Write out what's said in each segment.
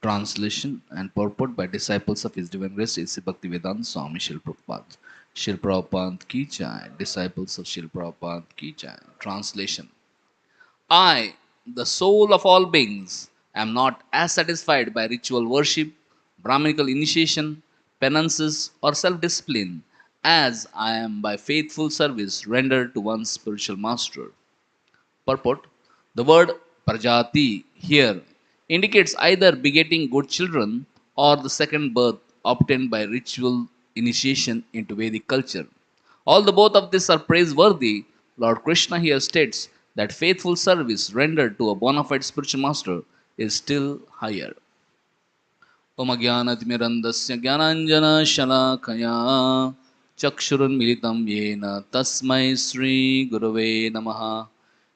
Translation and purport by disciples of His Divine Grace A.C. Bhaktivedanta Swami Srila Prabhupada. Srila Prabhupada ki jai. Disciples of Srila Prabhupada ki jai. Translation. I, the soul of all beings, am not as satisfied by ritual worship, Brahminical initiation, penances, or self discipline as I am by faithful service rendered to one's spiritual master. Purport. The word Prajati here indicates either begetting good children or the second birth obtained by ritual initiation into Vedic culture. Although both of these are praiseworthy, Lord Krishna here states that faithful service rendered to a bona fide spiritual master is still higher. Om Jnanatimirandasya Jnananjana Shalakaya Chakshurunmilitam Yena Tasmai Sri Gurave Namaha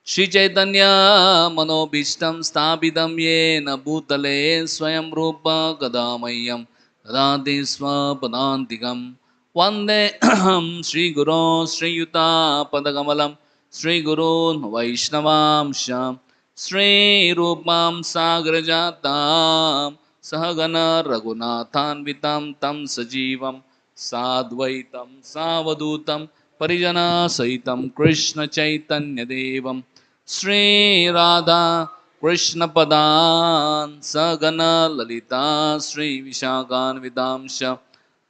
Shri Chaitanya Manobishtam Stabidam Yena Bhutale Swayam Rupa Gadamayam Radhe Swapadantikam Vande Shri Guru Sri Yuta Padagamalam Sri Guru Vaishnavamsha Sri Rupam Sagrajatam Sahagana Raghunathanvitam Tam Sajivam Sadvaitam Savadutam Parijana Saitam Krishna Chaitanya Devam Sri Radha Krishna Padan Sagana Lalita Sri Vishakan Vidamsha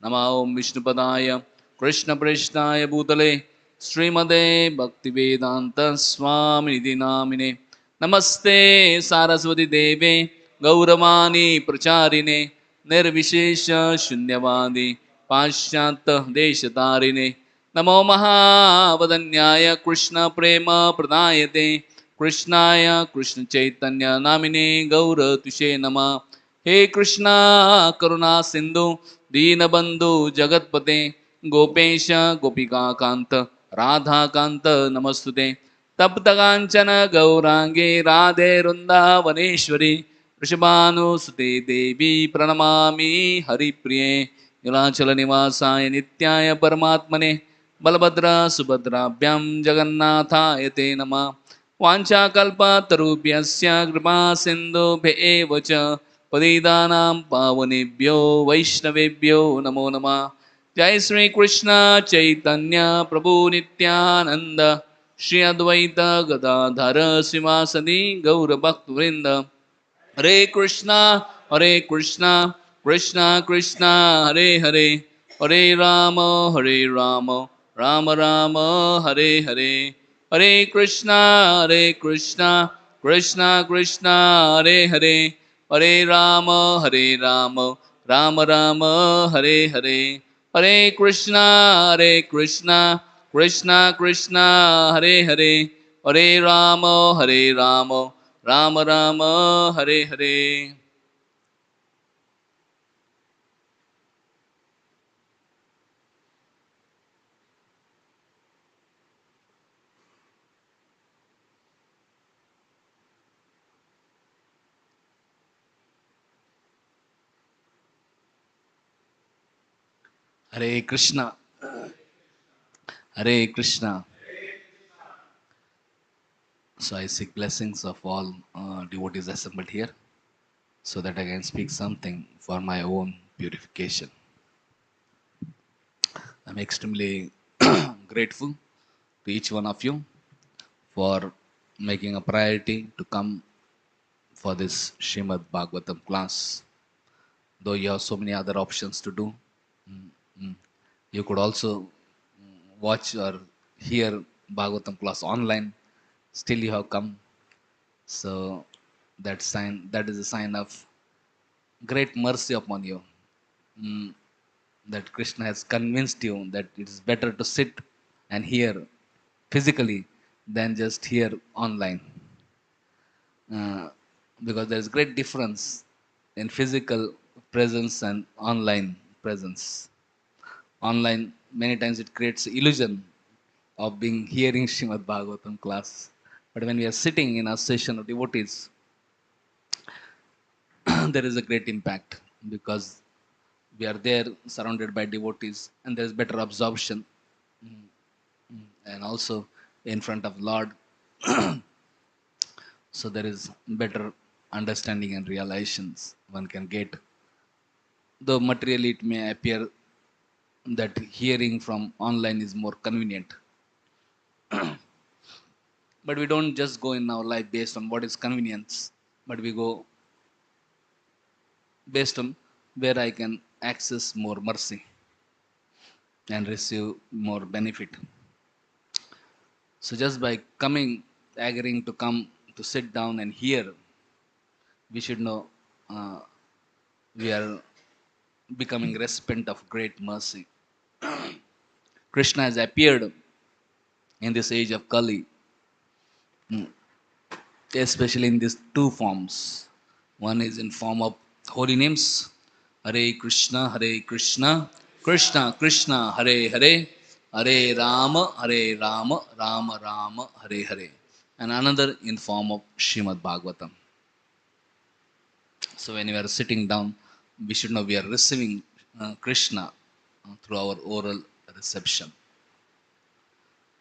Nama Om Vishnupadaya Krishna Prishnaya Bhutale Srimade Bhaktivedanta Swami Namine Namaste Saraswati Deve Gauravani Pracharine Nirvishesha Shunyavadi Pashyanta Deshatarine Namo Mahavadanyaya Krishna Prema Pradayate Krishnaya Krishna Chaitanya Namine Gaura Tushe Nama He Krishna Karuna Sindhu Dinabandhu Jagatpate Gopesha Gopika Kanta Radha Kanta Namastute Taptakanchana Gaurange Radhe Vrindavaneshwari Rishabhanusute Devi Pranamami Haripriye Nilachala Nivasaya Nityaya Paramatmane Balabhadra Subhadrabhyam Jagannatha Te Nama Vanchakalpatarubhyasya Kripa Sindhu Bhevacha Padidanam Pavanebhyo Vaishnavebhyo Namo Nama Jai Sri Krishna Chaitanya Prabhu Nityananda Shri Advaita Gadadhara Sivasadi Gaura Bhakta Vrinda Hare Krishna, Hare Krishna, Krishna Krishna, Hare Hare, Hare Rama, Hare Rama, Rama Rama, Hare Hare, Hare Krishna, Hare Krishna, Krishna Krishna, Hare Hare, Hare Rama, Hare Rama, Rama Rama, Hare Hare, Hare Krishna, Hare Krishna, Krishna Krishna, Hare Hare, Hare Rama, Hare Rama, Rama Rama Hare Hare. Hare Krishna. Hare Krishna. So I seek blessings of all devotees assembled here so that I can speak something for my own purification. I'm extremely grateful to each one of you for making a priority to come for this Srimad Bhagvatam class. Though you have so many other options to do, mm, you could also watch or hear Bhagavatam class online. Still, you have come. So that is a sign of great mercy upon you. Mm, that Krishna has convinced you that it is better to sit and hear physically than just hear online. Uh, because there is great difference in physical presence and online presence. Online, many times it creates illusion of being hearing Srimad Bhagavatam class. But when we are sitting in a session of devotees, there is a great impact because we are there surrounded by devotees and there is better absorption and also in front of Lord. So there is better understanding and realizations one can get. Though materially it may appear that hearing from online is more convenient, but we don't just go in our life based on what is convenience, but we go based on where I can access more mercy and receive more benefit. So just by coming, agreeing to come to sit down and hear, we should know uh, we are becoming recipient of great mercy. Krishna has appeared in this age of Kali, especially in these two forms. One is in form of holy names, Hare Krishna, Krishna Krishna, Hare Hare, Hare Rama, Rama Rama, Hare Hare. And another in form of Srimad Bhagvatam. So when we are sitting down, we should know we are receiving Krishna through our oral reception.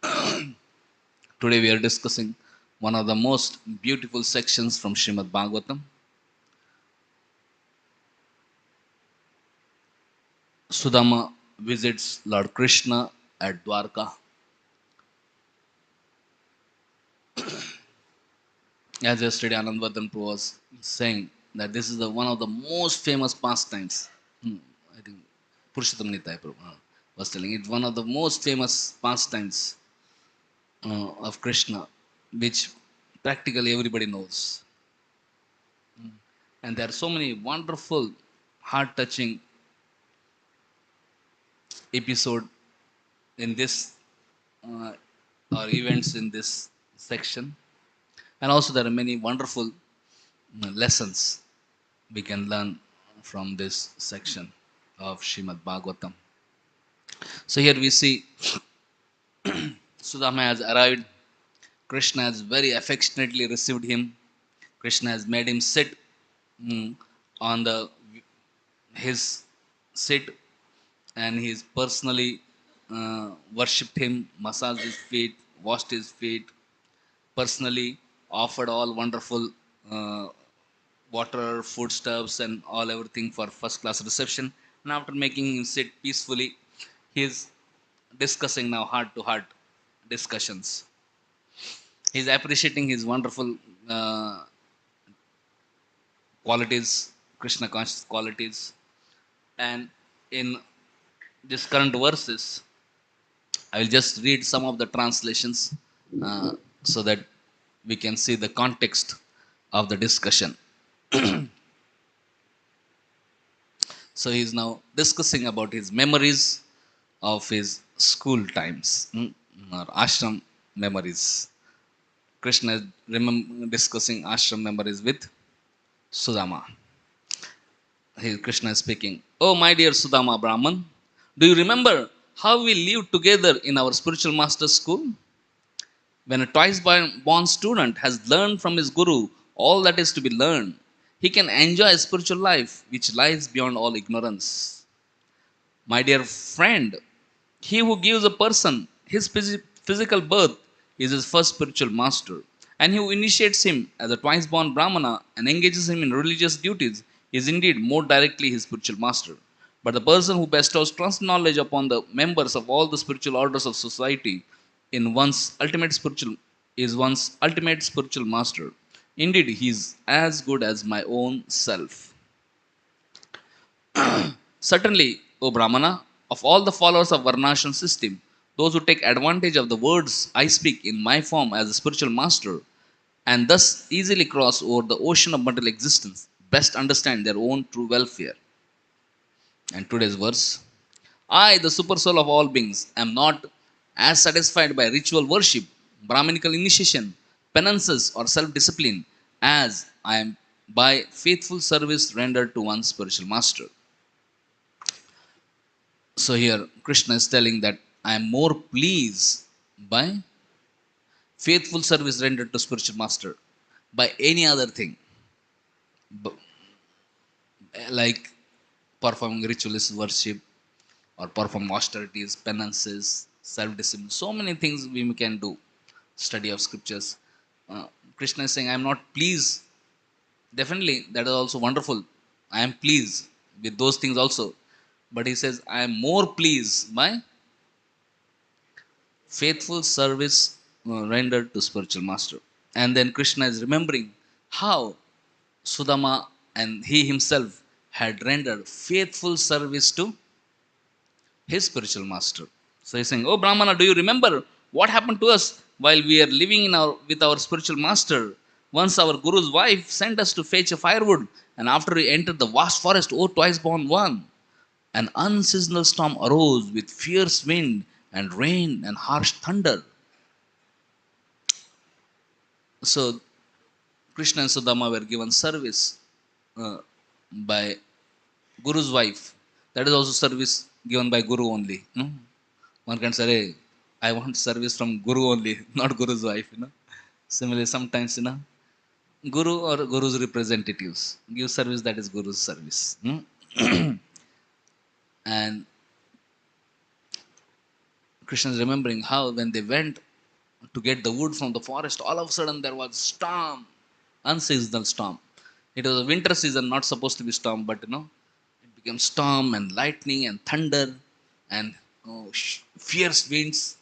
Today we are discussing one of the most beautiful sections from Srimad Bhagavatam. Sudama visits Lord Krishna at Dwarka. As yesterday Anandvardhan Prabhu was saying that this is one of the most famous pastimes. I think Purushottam Nitai Prabhu was telling it's one of the most famous pastimes of Krishna, which practically everybody knows. And there are so many wonderful, heart-touching episode in this uh, or events in this section, and also there are many wonderful lessons we can learn from this section of Srimad Bhagavatam. So here we see Sudama has arrived. Krishna has very affectionately received him. Krishna has made him sit on the his seat, and he's personally worshipped him, massaged his feet, washed his feet, personally offered all wonderful water, foodstuffs, and all everything for first class reception. And after making him sit peacefully, he's discussing now heart to heart discussions. He's appreciating his wonderful qualities, Krishna conscious qualities. And in this current verses, I will just read some of the translations so that we can see the context of the discussion. So he is now discussing about his memories of his school times, or ashram memories. Krishna is discussing ashram memories with Sudama. Krishna is speaking. Oh, my dear Sudama Brahman, do you remember how we lived together in our spiritual master's school? When a twice born student has learned from his guru all that is to be learned, he can enjoy a spiritual life which lies beyond all ignorance. My dear friend, he who gives a person his physical birth is his first spiritual master, and he who initiates him as a twice born Brahmana and engages him in religious duties is indeed more directly his spiritual master. But the person who bestows trust knowledge upon the members of all the spiritual orders of society in one's ultimate spiritual master. Indeed, he is as good as my own self. Certainly, O Brahmana, of all the followers of Varnashram system, those who take advantage of the words I speak in my form as a spiritual master and thus easily cross over the ocean of material existence best understand their own true welfare. And today's verse, I, the super soul of all beings, am not as satisfied by ritual worship, Brahminical initiation, penances, or self discipline as I am by faithful service rendered to one's spiritual master. So here Krishna is telling that I am more pleased by faithful service rendered to spiritual master by any other thing, like performing ritualist worship or perform austerities, penances, self-discipline. So many things we can do. Study of scriptures. Krishna is saying, I am not pleased Definitely, that is also wonderful. I am pleased with those things also. But he says, I am more pleased by faithful service rendered to spiritual master. And then Krishna is remembering how Sudama and he himself had rendered faithful service to his spiritual master. So he's saying, "Oh Brahmana, do you remember what happened to us while we are living in our with our spiritual master? Once our guru's wife sent us to fetch a firewood, and after we entered the vast forest, oh twice born one, an unseasonal storm arose with fierce wind and rain and harsh thunder." So Krishna and Sudama were given service uh, by Guru's wife. That is also service given by Guru only. No? One can say, "Hey, I want service from Guru only, not Guru's wife." Similarly, sometimes Guru or Guru's representatives give service that is Guru's service. And Krishna is remembering how when they went to get the wood from the forest, all of a sudden there was storm, unseasonal storm. It was a winter season, not supposed to be storm, but it became storm and lightning and thunder and fierce winds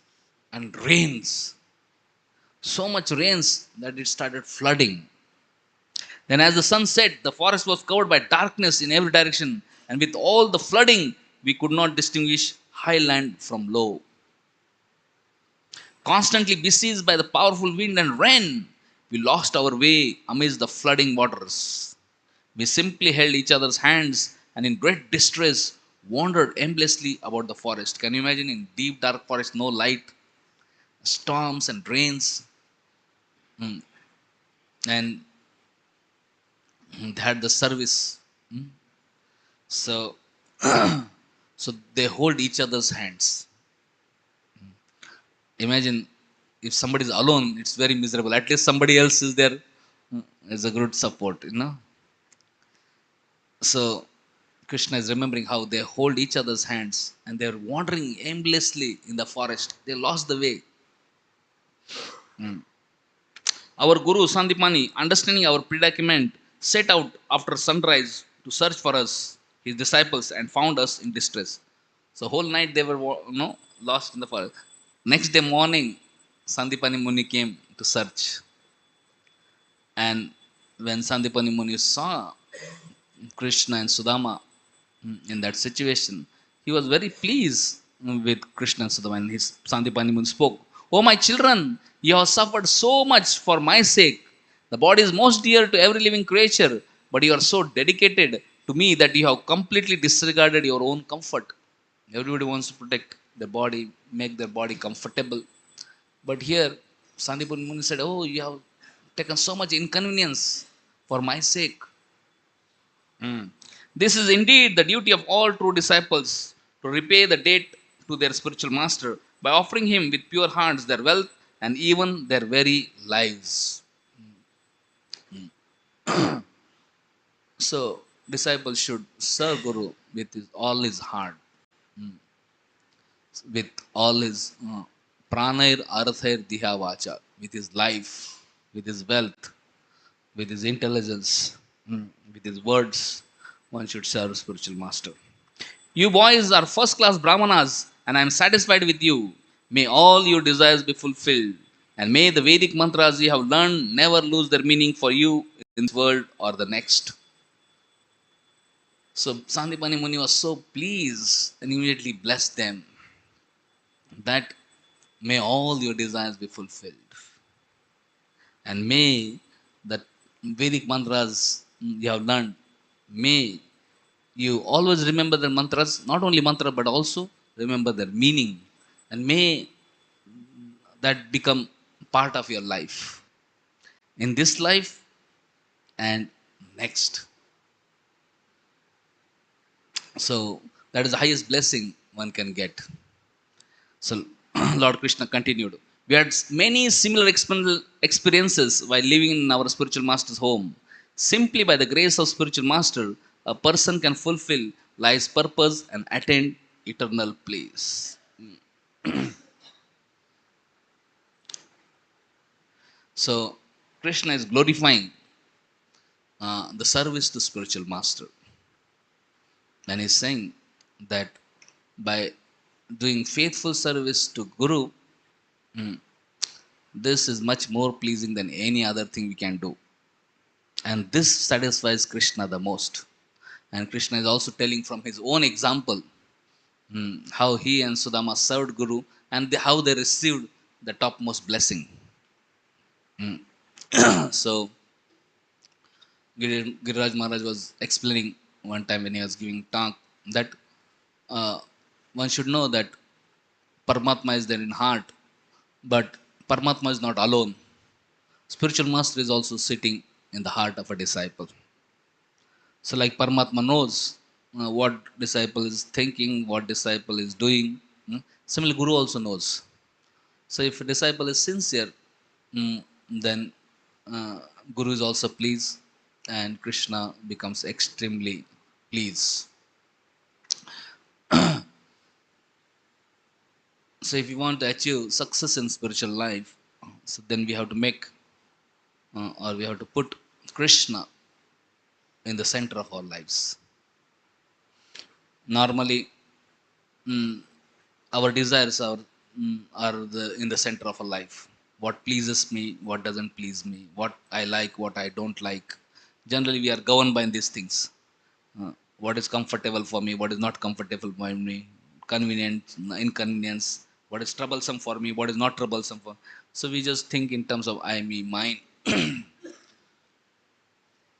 and rains. So much rains that it started flooding. Then, as the sun set, the forest was covered by darkness in every direction, and with all the flooding, we could not distinguish high land from low. Constantly besieged by the powerful wind and rain, we lost our way amidst the flooding waters. We simply held each other's hands and, in great distress, wandered aimlessly about the forest. Can you imagine in deep, dark forest, no light, storms and rains, and they had the service. So, so they hold each other's hands. Imagine if somebody is alone, it's very miserable. At least somebody else is there as a good support. So Krishna is remembering how they hold each other's hands and they're wandering aimlessly in the forest. They lost the way. Our Guru Sandipani, understanding our predicament, set out after sunrise to search for us, his disciples, and found us in distress. So whole night they were lost in the forest. Next day morning, Sandipani Muni came to search. And when Sandipani Muni saw Krishna and Sudama in that situation, he was very pleased with Krishna and Sudama. And his Sandipani Muni spoke, "Oh my children, you have suffered so much for my sake. The body is most dear to every living creature, but you are so dedicated to me that you have completely disregarded your own comfort." Everybody wants to protect their body, make their body comfortable. But here, Sandipani Muni said, "Oh, you have taken so much inconvenience for my sake." This is indeed the duty of all true disciples to repay the debt to their spiritual master by offering him with pure hearts their wealth and even their very lives. So, disciples should serve Guru with all his heart, with all his pranair arthair diha vacha, with his life, with his wealth, with his intelligence, with his words. One should serve spiritual master. You boys are first class Brahmanas, and I am satisfied with you. May all your desires be fulfilled, and may the Vedic mantras you have learned never lose their meaning for you in this world or the next. So Sandipani Muni was so pleased and immediately blessed them that may all your desires be fulfilled, and may the Vedic mantras you have learned, may you always remember the mantras, not only mantra but also remember their meaning, and may that become part of your life in this life and next. So that is the highest blessing one can get. So Lord Krishna continued. We had many similar experiences while living in our spiritual master's home. Simply by the grace of spiritual master, a person can fulfill life's purpose and attain eternal bliss. So Krishna is glorifying the service to spiritual master. And he's saying that by doing faithful service to Guru, this is much more pleasing than any other thing we can do. And this satisfies Krishna the most. And Krishna is also telling from his own example how he and Sudama served Guru and how they received the topmost blessing. So Giriraj Maharaj was explaining one time when he was giving talk that uh, one should know that Paramatma is there in heart, but Paramatma is not alone. Spiritual master is also sitting in the heart of a disciple. So, like Paramatma knows what disciple is thinking, what disciple is doing. Similarly, Guru also knows. So, if a disciple is sincere, then Guru is also pleased, and Krishna becomes extremely pleased. So, if you want to achieve success in spiritual life, so then we have to make or we have to put Krishna in the center of our lives. Normally, our desires are in the center of our life. What pleases me, what doesn't please me, what I like, what I don't like. Generally, we are governed by these things. What is comfortable for me, what is not comfortable for me, convenient, inconvenience, what is troublesome for me, what is not troublesome for. So we just think in terms of I, me, mine.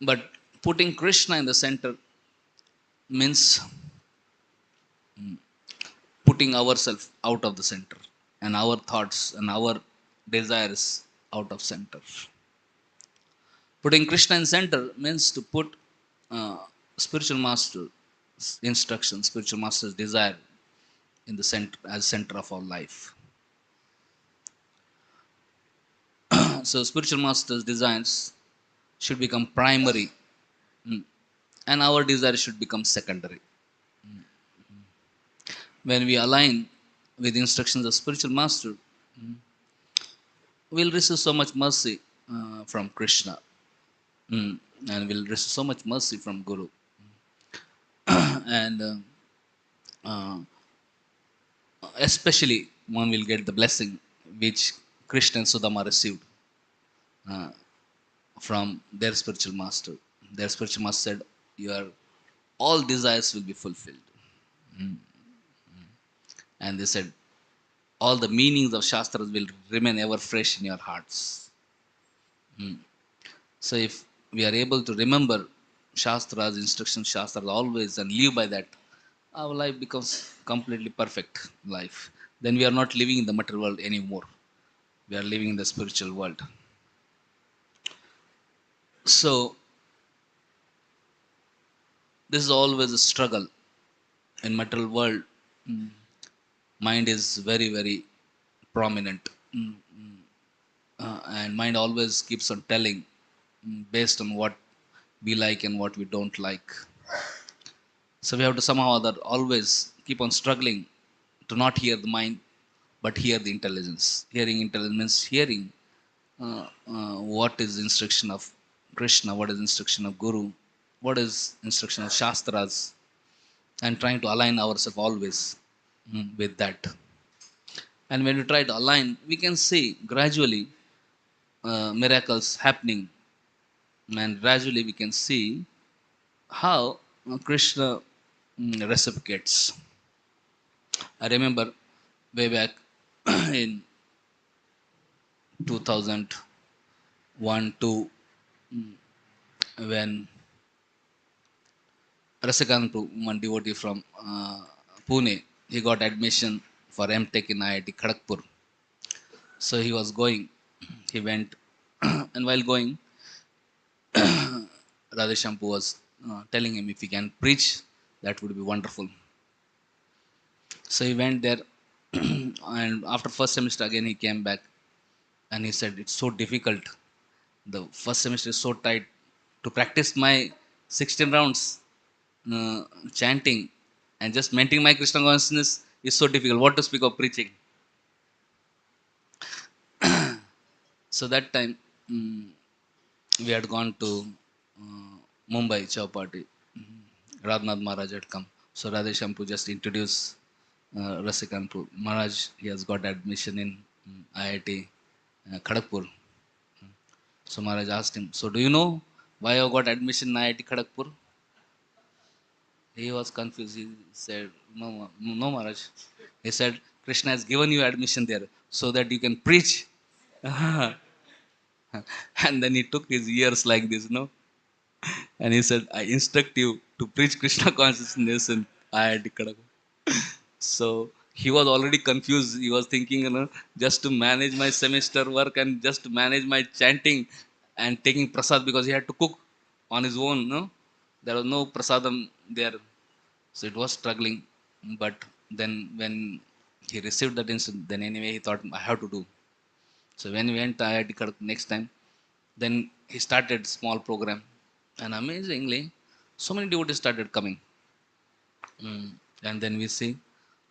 But putting Krishna in the center means putting ourselves out of the center and our thoughts and our desires out of center. Putting Krishna in center means to put spiritual master's instruction, spiritual master's desire in the center as center of our life. So spiritual master's desires should become primary, and our desire should become secondary. When we align with the instructions of spiritual master, we'll receive so much mercy from Krishna, and we'll receive so much mercy from Guru. And uh, especially one will get the blessing which Krishna and Sudama received from their spiritual master. Their spiritual master said, "Your all desires will be fulfilled," and they said, "All the meanings of shastras will remain ever fresh in your hearts." So if we are able to remember Shastras, instructions, Shastras always and live by that, our life becomes completely perfect life. Then we are not living in the material world anymore. We are living in the spiritual world. So this is always a struggle in material world. Mind is very, very prominent. And mind always keeps on telling based on what we like and what we don't like. So we have to somehow or other always keep on struggling to not hear the mind, but hear the intelligence. Hearing intelligence means hearing what is instruction of Krishna, what is instruction of Guru, what is instruction of Shastras, and trying to align ourselves always with that. And when we try to align, we can see gradually miracles happening, and gradually we can see how Krishna reciprocates. I remember way back in 2001 2 when Rasikantu, one devotee from Pune, he got admission for M.Tech in IIT Kharagpur. So he was going, he went, and while going, Radheshampu was telling him if he can preach, that would be wonderful. So he went there, and after first semester again he came back, and he said it's so difficult. The first semester is so tight to practice my 16 rounds chanting and just maintaining my Krishna consciousness is so difficult. What to speak of preaching? So that time we had gone to Mumbai Chowpatty. Radhanath Maharaj had come. So Radheshampu just introduced Rasikanpur. Maharaj, he has got admission in IIT Kharagpur. So Maharaj asked him, so do you know why you got admission in IIT Kharagpur? He was confused. He said, no, Maharaj. He said, Krishna has given you admission there so that you can preach. And then he took his ears like this, and he said, I instruct you to preach Krishna consciousness in IIT Kadagam. So he was already confused. He was thinking, just to manage my semester work and just to manage my chanting and taking prasad because he had to cook on his own. No, there was no prasadam there, so it was struggling. But then when he received that instant, then anyway he thought I have to do. So when we went to IIT Kadak next time, then he started small program, and amazingly, so many devotees started coming. And then we see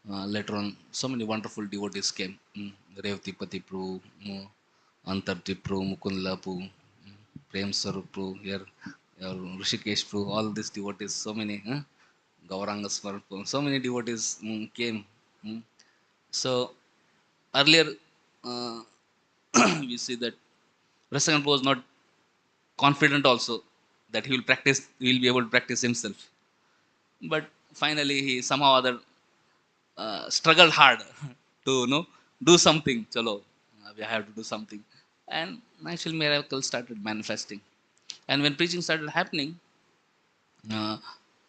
later on, so many wonderful devotees came. Revati Pati Prabhu, Antarti Prabhu, Mukundla Prabhu, Prem Sarup Prabhu, here, Rishikesh Prabhu, all these devotees, so many, Gauranga Swarup Prabhu, so many devotees came. Mm. So earlier, uh, we see that Rasagan was not confident also that he will practice, he will be able to practice himself. But finally, he somehow or other struggled hard to do something. Chalo, we have to do something, and actually miracle started manifesting. And when preaching started happening, uh,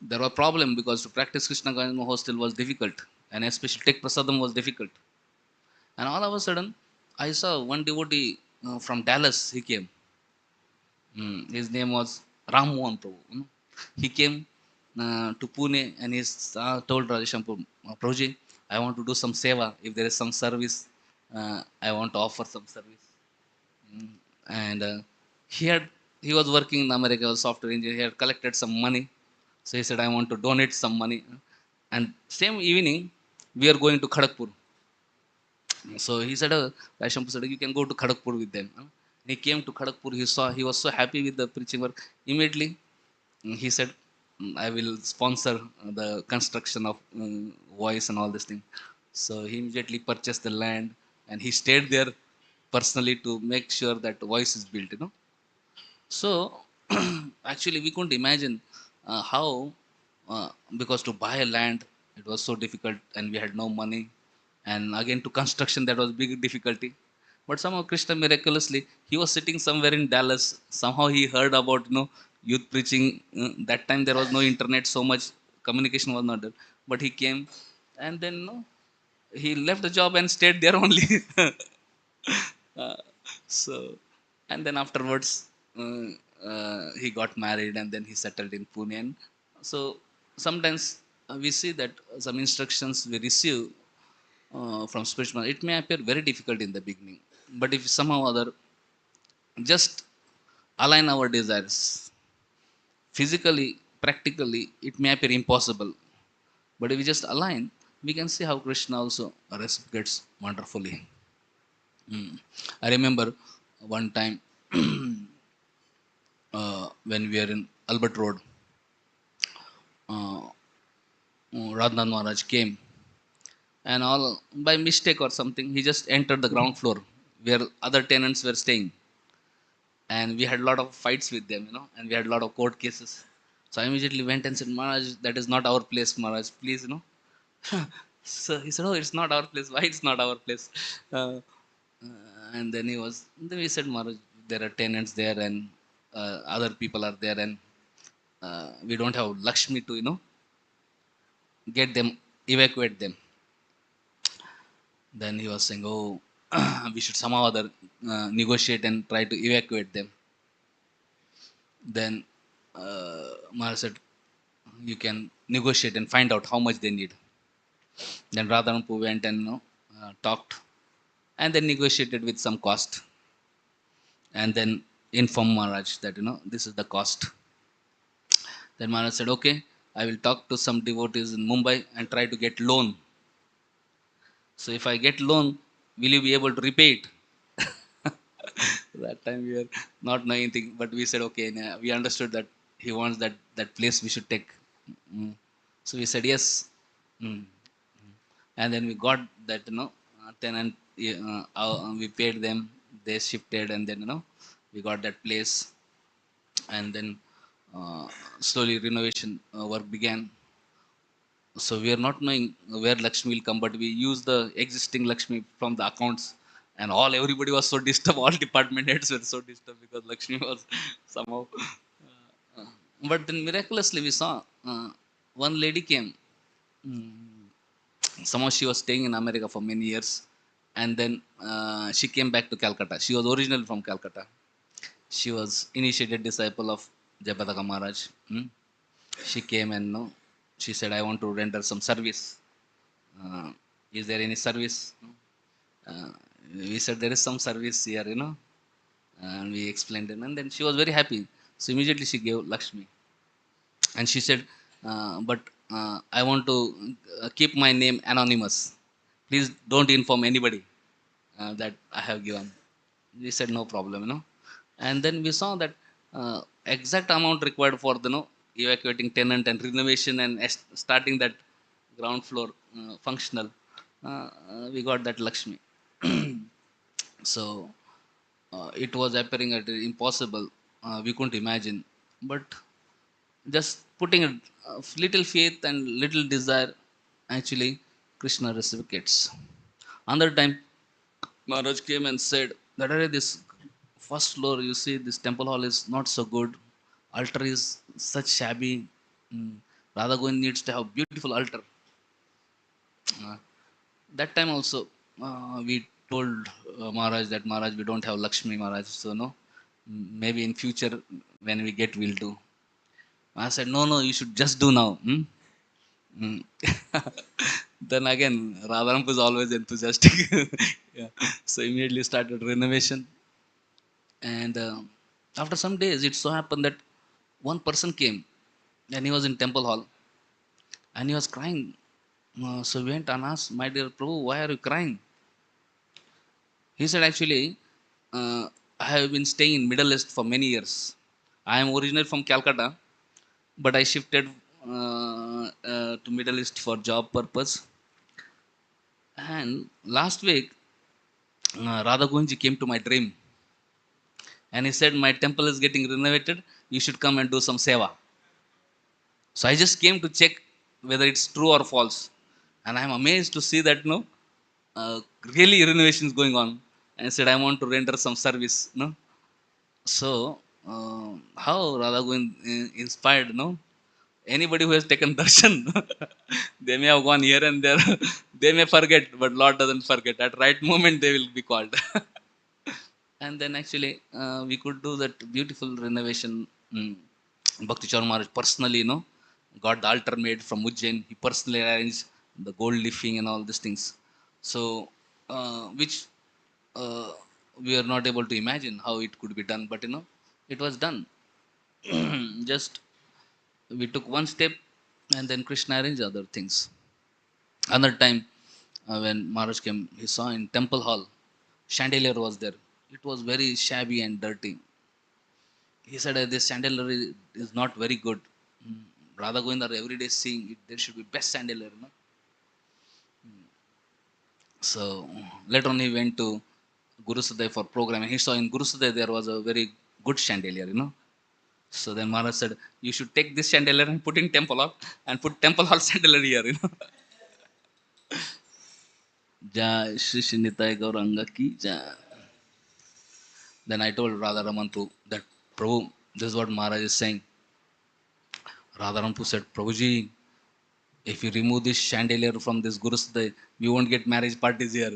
there was a problem because to practice Krishna consciousness hostel was difficult, and especially take prasadam was difficult. And all of a sudden, I saw one devotee from Dallas. He came. His name was Ram Mohan Prabhu. He came to Pune and he told Radheshampu, Prabhuji, I want to do some seva. If there is some service, I want to offer some service. Mm, and he was working in America, was software engineer. He had collected some money, so he said, I want to donate some money. And same evening, we are going to Kharagpur. So he said, Radheshampu said, you can go to Kharagpur with them. He came to Kharagpur. He was so happy with the preaching work. Immediately, he said, I will sponsor the construction of voice and all this thing. So he immediately purchased the land and he stayed there personally to make sure that voice is built. So actually we couldn't imagine how because to buy a land it was so difficult and we had no money, and again to construction that was big difficulty. But somehow Krishna miraculously he was sitting somewhere in Dallas. Somehow he heard about youth preaching. That time there was no internet, so much communication was not there. But he came, and then he left the job and stayed there only. Uh, so, and then afterwards, he got married and then he settled in Pune. And so, sometimes we see that some instructions we receive from spiritual, it may appear very difficult in the beginning. But if somehow or other just align our desires, physically, practically, it may appear impossible. But if we just align, we can see how Krishna also reciprocates wonderfully. I remember one time when we are in Albert Road, uh, Ratna Maharaj came, and all by mistake or something, he just entered the ground floor where other tenants were staying, and we had a lot of fights with them, and we had a lot of court cases. So I immediately went and said, Maharaj, that is not our place, Maharaj, please. So he said, oh, it's not our place. Why it's not our place? Uh, and then we said, Maharaj, there are tenants there and other people are there, and we don't have Lakshmi to, get them, evacuate them. Then he was saying, oh, we should somehow other negotiate and try to evacuate them. Then Maharaj said, you can negotiate and find out how much they need. Then Radhanapur went and talked and then negotiated with some cost, and then informed Maharaj that this is the cost. Then Maharaj said, okay, I will talk to some devotees in Mumbai and try to get loan. So if I get loan, will you be able to repay it? That time we were not knowing anything, but we said, okay, we understood that he wants that place we should take. Mm. So we said yes. Mm. And then we got that, tenant, we paid them, they shifted, and then, we got that place. And then slowly renovation work began. So we are not knowing where Lakshmi will come, but we use the existing Lakshmi from the accounts, and everybody was so disturbed. All department heads were so disturbed because Lakshmi was somehow. But then miraculously we saw one lady came. Mm, Somehow she was staying in America for many years, and then she came back to Calcutta. She was originally from Calcutta. She was initiated disciple of Jayapataka Maharaj. She came and no, she said, "I want to render some service. Uh, is there any service?" Uh, we said, "There is some service here, And we explained it, and then she was very happy. So immediately she gave Lakshmi, and she said, "But I want to keep my name anonymous. Please don't inform anybody that I have given." We said, "No problem, And then we saw that exact amount required for evacuating tenant and renovation and starting that ground floor functional. We got that Lakshmi. So it was appearing at impossible. We couldn't imagine, but just putting a little faith and little desire, actually, Krishna reciprocates. Another time, Maharaj came and said that, "Arey, this first floor, you see, this temple hall is not so good. Altar is such shabby. Mm. Radha Govind needs to have beautiful altar." Uh, that time also, we told Maharaj that, "Maharaj, we don't have Lakshmi, Maharaj. So no, maybe in future when we get, we'll do." I said, "No, no, you should just do now." Mm. Then again, Radharampu is always enthusiastic. Yeah. So immediately started renovation. And after some days, it so happened that one person came, and he was in temple hall, and he was crying. So we went and asked, "My dear Prabhu, why are you crying?" He said, "Actually, I have been staying in Middle East for many years. I am originally from Calcutta, but I shifted to Middle East for job purpose. And last week, Radha Govinji came to my dream, and he said, 'My temple is getting renovated. You should come and do some seva.' So I just came to check whether it's true or false, and I'm amazed to see that really renovation is going on. And I said, I want to render some service. No, so how Radha Govind inspired? No, anybody who has taken darshan, they may have gone here and there, they may forget, but Lord doesn't forget. At right moment, they will be called. And then actually, we could do that beautiful renovation. Bhakti Charan Maharaj personally, got the altar made from Ujjain. He personally arranged the gold leafing and all these things. So, which uh, we are not able to imagine how it could be done, but it was done. Just we took one step, and then Krishna arranged other things. Another time, when Maharaj came, he saw in temple hall, chandelier was there. It was very shabby and dirty. He said, "This chandelier is not very good. Radha Govind are every day seeing it. There should be best chandelier." So later on, he went to Guru Sudai for program, and he saw in Guru Sudai there was a very good chandelier. So then Maharaj said, "You should take this chandelier and put in temple hall, and put temple hall chandelier here." Jai Shri Shri Nitai Gauranga ki jai. Then I told Radharaman to that, "Prabhu, this is what Maharaj is saying." Radharampu said, "Prabhuji, if you remove this chandelier from this Guru Sudai, we won't get marriage parties here."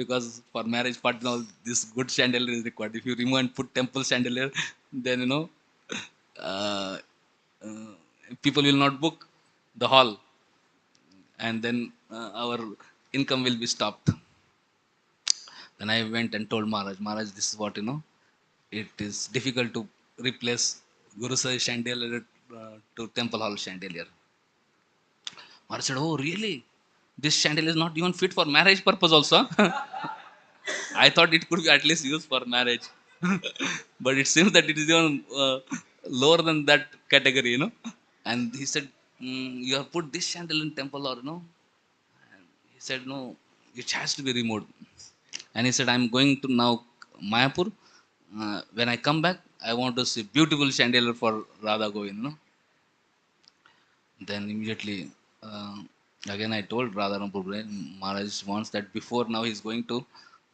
Because for marriage party now, this good chandelier is required. If you remove and put temple chandelier, then uh, uh, people will not book the hall, and then our income will be stopped. Then I went and told Maharaj, "Maharaj, this is what it is difficult to replace Guru Sai chandelier to temple hall chandelier." Maharaj said, "Oh, really? This chandelier is not even fit for marriage purpose also." I thought it could be at least used for marriage, but it seems that it is even lower than that category, And he said, "You have put this candle in temple, or no?" And he said, "No, it has to be removed." And he said, "I'm going to now Mayapur. When I come back, I want to see beautiful chandelier for Radha Govind." Then immediately, again I told Radharam Maharaj wants that before now he's going to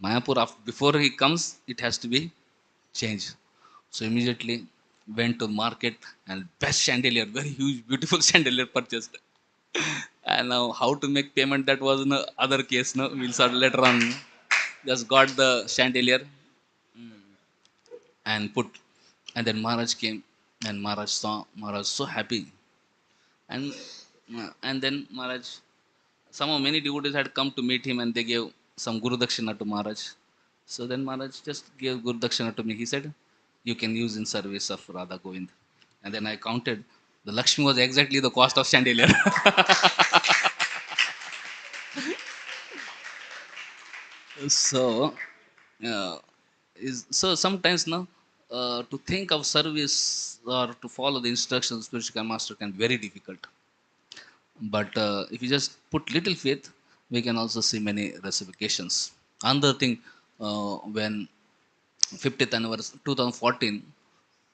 Mayapur. Before he comes, it has to be changed. So immediately went to market and best chandelier, very huge, beautiful chandelier purchased. And now how to make payment, that was no other case. No, we'll start later on. Just got the chandelier and put, and then Maharaj came and Maharaj saw, Maharaj so happy, and then Maharaj, somehow many devotees had come to meet him and they gave some Guru Dakshina to Maharaj. So then Maharaj just gave Guru Dakshina to me. He said, "You can use in service of Radha Govind." And then I counted. The Lakshmi was exactly the cost of chandelier. So, uh, so sometimes now, to think of service or to follow the instructions of spiritual master can be very difficult. But if you just put little faith, we can also see many reciprocations. Another thing, when 50th anniversary 2014,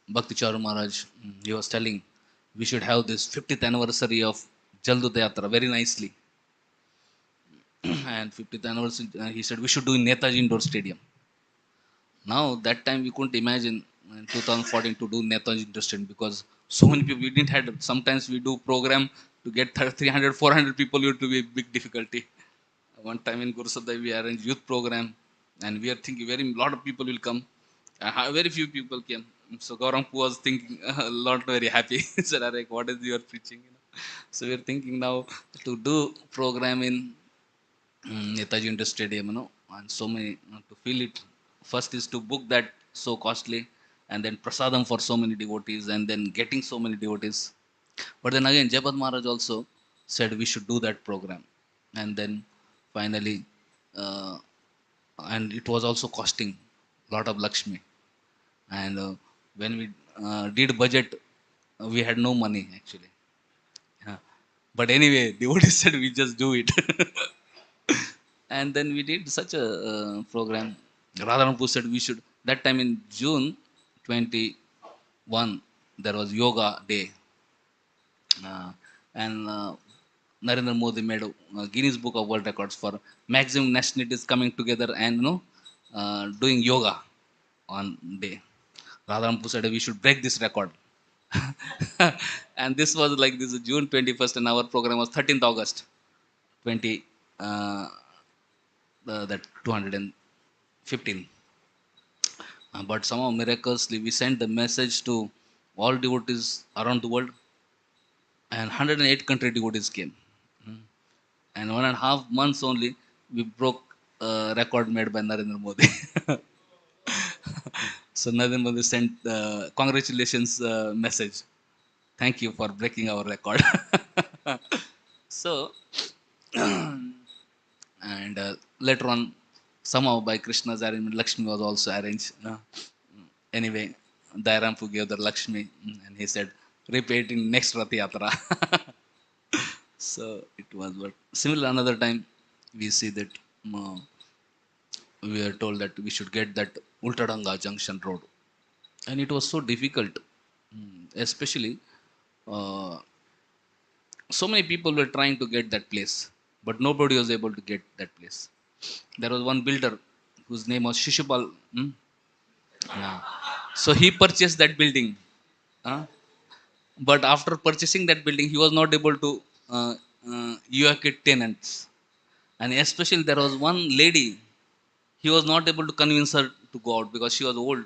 Bhakti Charu Maharaj, he was telling we should have this 50th anniversary of Jalduta Yatra very nicely. And 50th anniversary, he said we should do in Netaji Indoor Stadium. Now that time we couldn't imagine in 2014 to do Netaji Indoor Stadium because so many people we didn't had. Sometimes we do program to get 300, 400 people, it to be a big difficulty. One time in Gurusabdai we arranged youth program, and we are thinking very lot of people will come. Very few people came. So Gaurangpu was thinking a lot very happy. He said, "Arey, what is your preaching?" So we are thinking now to do program in Netaji Indoor Stadium, and so many to fill it. First is to book that so costly, and then prasadam for so many devotees, and then getting so many devotees. But then again, Jabad Maharaj also said we should do that program, and then finally, uh, and it was also costing a lot of Lakshmi. And when we did budget, we had no money actually. Yeah. But anyway, devotees said we just do it. And then we did such a program. Radharampu said we should. That time in June 21, there was Yoga Day. And Narendra Modi made a Guinness Book of World Records for maximum nationalities coming together and doing yoga on day. Radharampu said we should break this record. And this was like this is June 21st, and our program was 13th August 20, that 215. But somehow miraculously we sent the message to all devotees around the world, and 108 country devotees came. And 1.5 months only, we broke a record made by Narendra Modi. So Narendra Modi sent congratulations message. Thank you for breaking our record. So, and later on, somehow by Krishna's arrangement, Lakshmi was also arranged. Anyway, Dairampu gave the Lakshmi, and he said, repeat in next Rath Yatra. So it was what. Similar another time, we see that uh, we are told that we should get that Ultadanga Junction Road, and it was so difficult, especially uh, so many people were trying to get that place, but nobody was able to get that place. There was one builder whose name was Shishupal. Yeah. So he purchased that building. uh, but after purchasing that building, he was not able to evacuate tenants. And especially there was one lady, he was not able to convince her to go out because she was old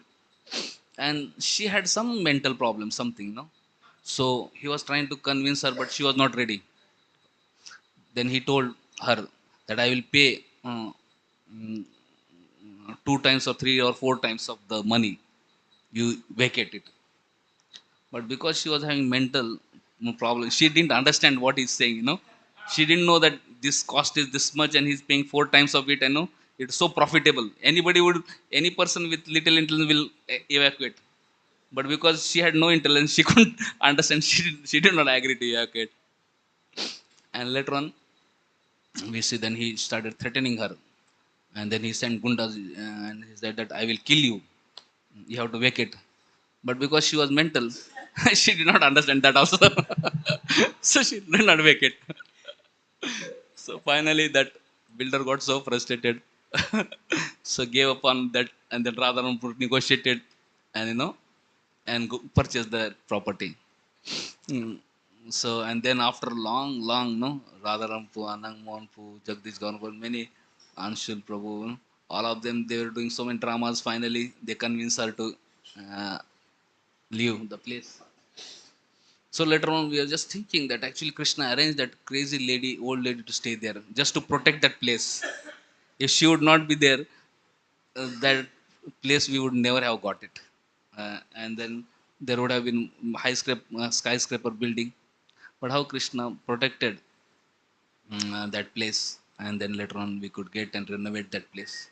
and she had some mental problem, something, So he was trying to convince her, but she was not ready. Then he told her that I will pay mm, 2 times or 3 or 4 times of the money you vacate it. But because she was having mental problem, she didn't understand what he's saying. She didn't know that this cost is this much and he's paying 4 times of it. It's so profitable. Anybody would, any person with little intelligence will evacuate. But because she had no intelligence, she couldn't understand. She did not agree to evacuate. And later on, we see then he started threatening her. And then he sent gundas and he said that I will kill you. You have to vacate. But because she was mental, she did not understand that also. So she did not vacate. So finally, that builder got so frustrated, so gave up on that, and then rather than negotiated, and and purchased the property. Mm. So and then after long, long, no, Radharampu, Anang Mohanpu, Jagdish Gaurav, many Anshul Prabhu, all of them they were doing so many dramas. Finally, they convinced her to uh, leave the place. So later on, we are just thinking that actually Krishna arranged that crazy lady, old lady, to stay there just to protect that place. If she would not be there, that place we would never have got it. And then there would have been skyscraper building. But how Krishna protected that place, and then later on we could get and renovate that place.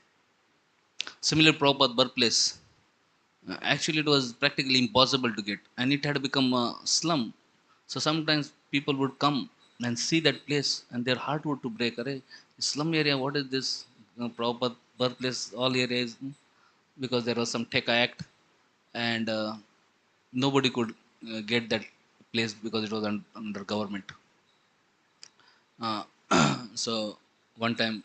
Similar Prabhupada birthplace. Actually, it was practically impossible to get, and it had become a slum. So sometimes people would come and see that place, and their heart would to break. Arey, slum area, what is this? Prabhupada birthplace, all areas, because there was some Tech Act, and nobody could get that place because it was under government. Uh, so one time,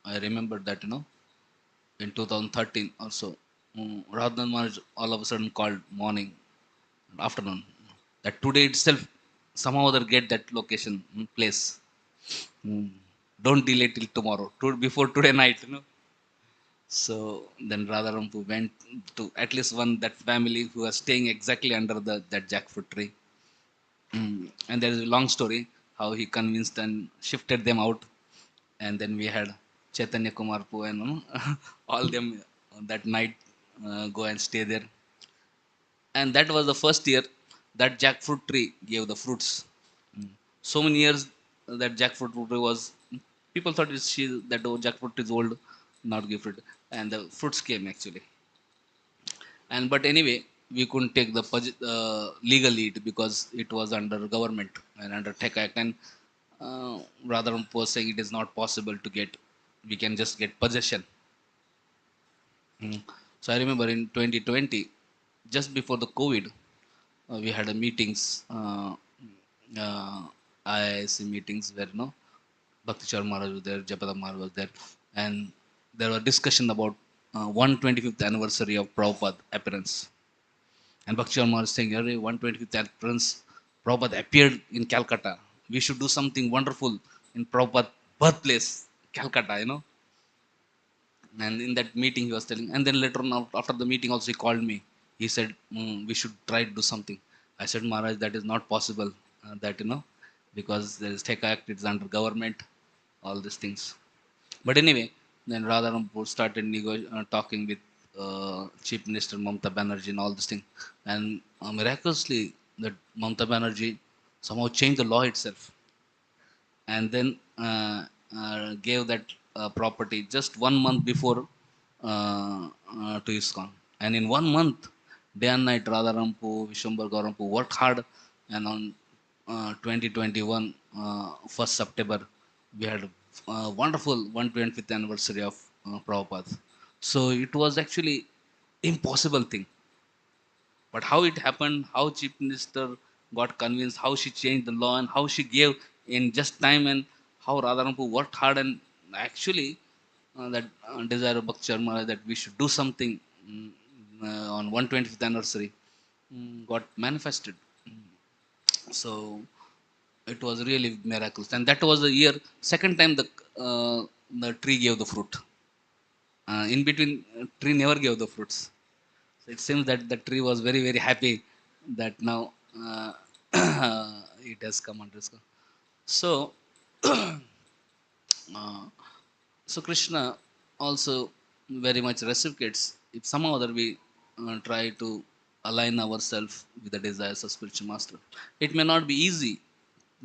I remember that in 2013 also, Ratna Maharaj all of a sudden called morning, afternoon, that today itself somehow other get that location, place. Mm. Don't delay till tomorrow, before today night. So then Radharampu went to at least one that family who was staying exactly under that jackfruit tree. And there is a long story how he convinced and shifted them out. And then we had Chaitanya Kumarpu and all them that night go and stay there. And that was the first year that jackfruit tree gave the fruits. So many years that jackfruit tree was, people thought that jackfruit is old, not give fruit, and the fruits came actually. And but anyway, we couldn't take the legally it because it was under government and under Tech Act, and rather than saying it is not possible to get, we can just get possession. So I remember in 2020, just before the COVID, we had a meetings, uh, IISc meetings where Bhakti Char Maharaj was there, Japada Maharaj was there, and there were discussion about 125th anniversary of Prabhupada appearance. And Bhakti Char Maharaj saying, "Arey, 125th appearance, Prabhupada appeared in Calcutta. We should do something wonderful in Prabhupada birthplace, Calcutta. And in that meeting, he was telling, and then later on, after the meeting, also he called me. He said, we should try to do something. I said, Maharaj, that is not possible. Because there is Tech Act, it's under government, all these things. But anyway, then Radharampur started talking with Chief Minister Mamata Banerjee and all this thing. And miraculously, that Mamata Banerjee somehow changed the law itself, and then gave that property just 1 month before to ISKCON. And in 1 month, day and night, Radharampu, Vishwambar Gaurampu worked hard, and on 2021, 1st September, we had a wonderful 125th anniversary of Prabhupada. So it was actually impossible thing. But how it happened, how Chief Minister got convinced, how she changed the law, and how she gave in just time, and how Radharampu worked hard, and actually that desire of Bhakti Sharma that we should do something on 125th anniversary got manifested. So it was really miraculous, and that was the year second time the tree gave the fruit. In between, tree never gave the fruits. So it seems that the tree was very very happy that now it has come under scope. So uh, so Krishna also very much reciprocates if somehow other we try to align ourselves with the desires of spiritual master. It may not be easy,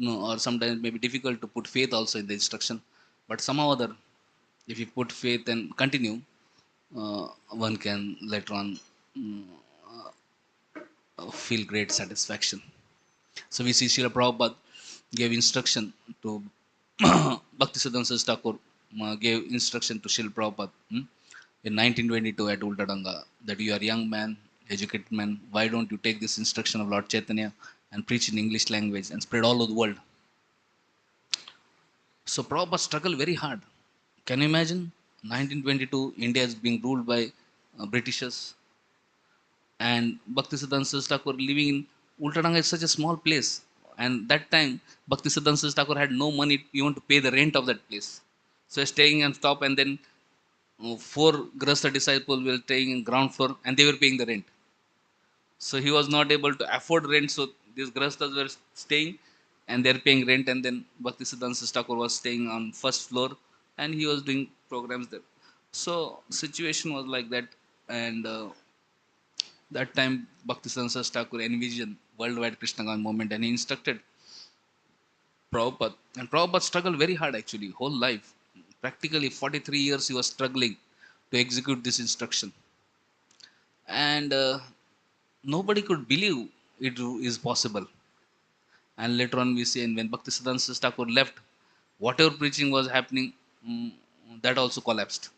or sometimes it may be difficult to put faith also in the instruction, but somehow other If you put faith and continue, one can later on mm, feel great satisfaction. So we see Srila Prabhupada gave instruction to Bhaktisiddhanta Thakur, gave instruction to Srila Prabhupada in 1922 at Ultadanga that you are a young man, educated man, why don't you take this instruction of Lord Chaitanya and preach in English language and spread all over the world. So Prabhupada struggled very hard. Can you imagine? 1922, India is being ruled by Britishers, and Bhaktisiddhanta Thakur living in Ultadanga is such a small place. And that time, Bhaktisiddhanta Thakur had no money even to pay the rent of that place. So staying on top, and then four Grasta disciples were staying in ground floor, and they were paying the rent. So he was not able to afford rent. So these Grastas were staying, and they're paying rent. And then Bhaktisiddhanta Thakur was staying on first floor, and he was doing programs there. So situation was like that, and that time Bhaktisiddhanta Thakur envisioned worldwide Krishna consciousness movement, and he instructed Prabhupada. And Prabhupada struggled very hard actually, whole life. Practically 43 years he was struggling to execute this instruction. And nobody could believe it is possible. And later on we see, and when Bhaktisiddhanta Thakur left, whatever preaching was happening, mm, that also collapsed.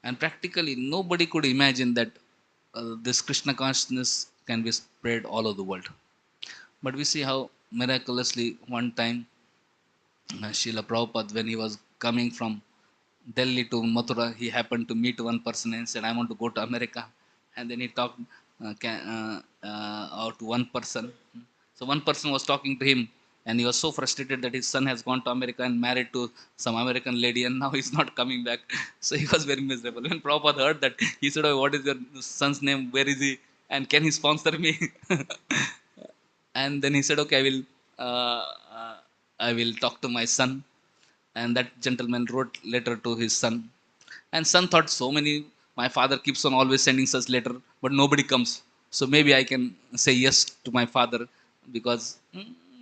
And practically nobody could imagine that this Krishna consciousness can be spread all over the world. But we see how miraculously one time Srila Prabhupada, when he was coming from Delhi to Mathura, he happened to meet one person and said, I want to go to America. And then he talked out to one person. So one person was talking to him, and he was so frustrated that his son has gone to America and married to some American lady, and now he's not coming back. So he was very miserable. When Prabhupada heard that, he said, oh, what is your son's name? Where is he? And can he sponsor me? And then he said, okay, uh, uh, I will talk to my son. And that gentleman wrote letter to his son, and son thought, so many, my father keeps on always sending such letter, but nobody comes, so maybe I can say yes to my father, because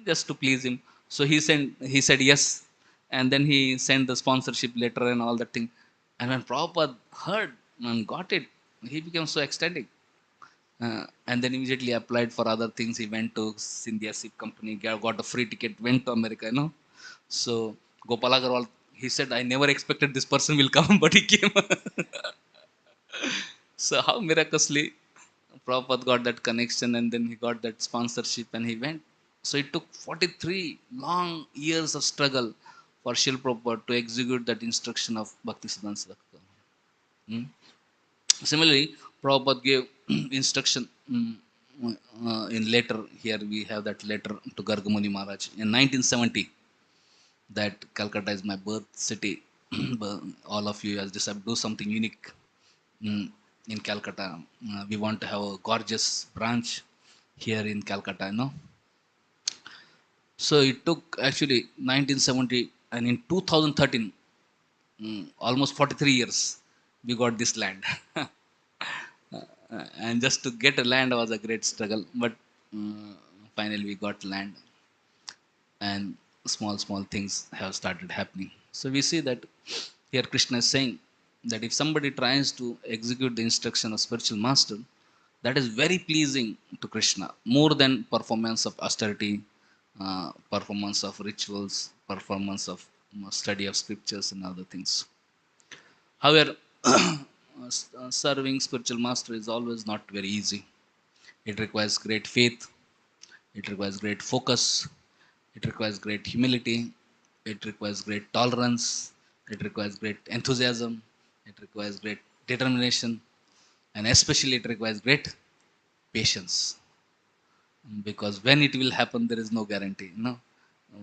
just to please him. So he said yes, and then he sent the sponsorship letter and all that thing. And when Prabhupada heard and got it, he became so ecstatic, and then immediately applied for other things. He went to India Ship Company, got a free ticket, went to America, So Gopal Agarwal, he said, I never expected this person will come, but he came. So how miraculously Prabhupada got that connection, and then he got that sponsorship, and he went. So it took 43 long years of struggle for Srila Prabhupada to execute that instruction of Bhaktisiddhanta Thakur. Hmm? Similarly, Prabhupada gave instruction in letter. Here we have that letter to Gargamuni Maharaj in 1970, that Calcutta is my birth city. All of you, as just have do something unique in Calcutta. We want to have a gorgeous branch here in Calcutta. So it took actually 1970, and in 2013, almost 43 years, we got this land. And just to get a land was a great struggle, but uh, finally we got land, and small things have started happening. So we see that here Krishna is saying that if somebody tries to execute the instruction of spiritual master, that is very pleasing to Krishna, more than performance of austerity, performance of rituals, performance of study of scriptures and other things. However, serving spiritual master is always not very easy. It requires great faith, it requires great focus, it requires great humility, it requires great tolerance, it requires great enthusiasm, it requires great determination, and especially it requires great patience, because when it will happen, there is no guarantee.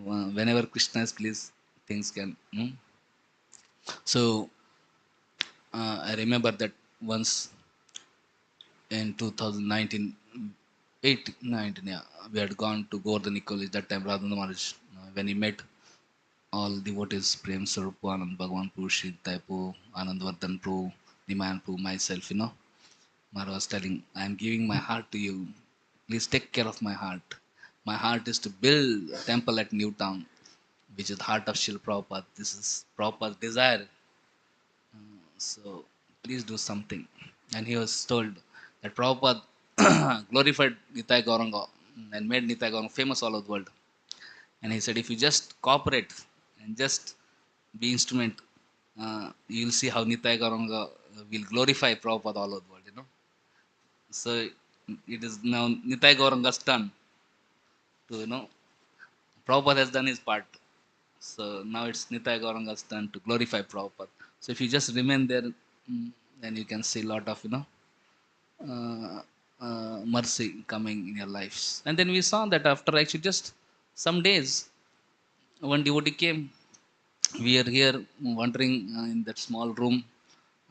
Whenever Krishna is pleased, things can. So I remember that once in 2019, 19, yeah, we had gone to Govardhan College. That time, Radha Maharaj, when he met all devotees, Prem Sarup, Anand Bhagwan Prabhu, Shri Taipo, Anand Vardhan Prabhu, Diman Prabhu, myself, Maharaj was telling, I am giving my heart to you. Please take care of my heart. My heart is to build a temple at Newtown, which is the heart of Srila Prabhupada. This is Prabhupada's desire. So please do something. And he was told that Prabhupada glorified Nitai Gauranga and made Nitai Gauranga famous all over the world. And he said, if you just cooperate and just be instrument, you'll see how Nitai Gauranga will glorify Prabhupada all over the world, you know. So it is now Nitai Gauranga's turn to, you know, Prabhupada has done his part. So now it's Nitai Gauranga's turn to glorify Prabhupada. So if you just remain there, then you can see a lot of, you know, uh, mercy coming in your lives. And then we saw that after actually just some days, one devotee came. We are here wandering in that small room.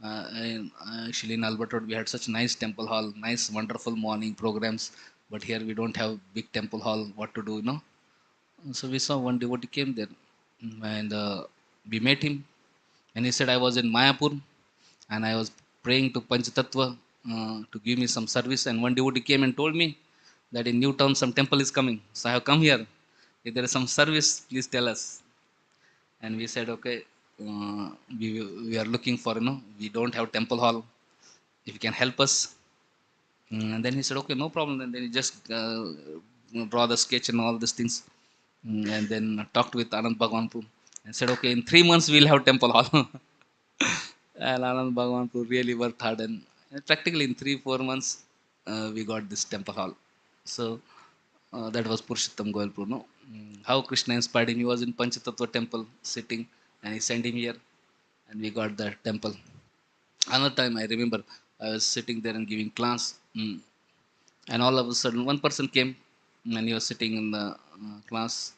Actually, in Albert Road, we had such nice temple hall, nice, wonderful morning programs. But here we don't have big temple hall. What to do, you know? So we saw one devotee came there, and we met him, and he said, I was in Mayapur and I was praying to Panchatattva to give me some service. And one devotee came and told me that in Newtown some temple is coming. So I have come here. If there is some service, please tell us. And we said, okay, we are looking for, you know, we don't have temple hall. If you can help us. And then he said, okay, no problem. And then he just draw the sketch and all these things. And then talked with Anand Bhagwanpur and said, okay, in 3 months we'll have temple hall. And Anand Bhagwanpur really worked hard. And practically in 3-4 months, we got this temple hall. So that was Purushottam Goyalpur. No? How Krishna inspired him. He was in Panchatattva temple sitting and he sent him here and we got the temple. Another time I remember I was sitting there and giving class. And all of a sudden one person came and he was sitting in the class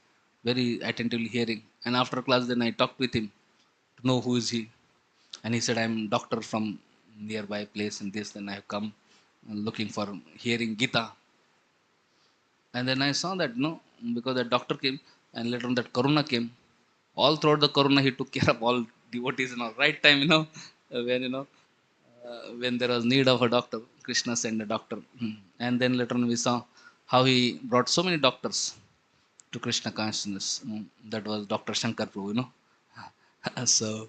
very attentively hearing. And after class then I talked with him to know who is he. And he said, I'm doctor from nearby place and this. Then I have come looking for hearing Gita. And then I saw that, no, because the doctor came and later on that Corona came. All throughout the Corona, he took care of all devotees and all. Right time, you know, when, you know, when there was need of a doctor, Krishna sent a doctor. And then later on we saw how he brought so many doctors to Krishna consciousness. That was Dr. Shankar Prabhu, you know. So,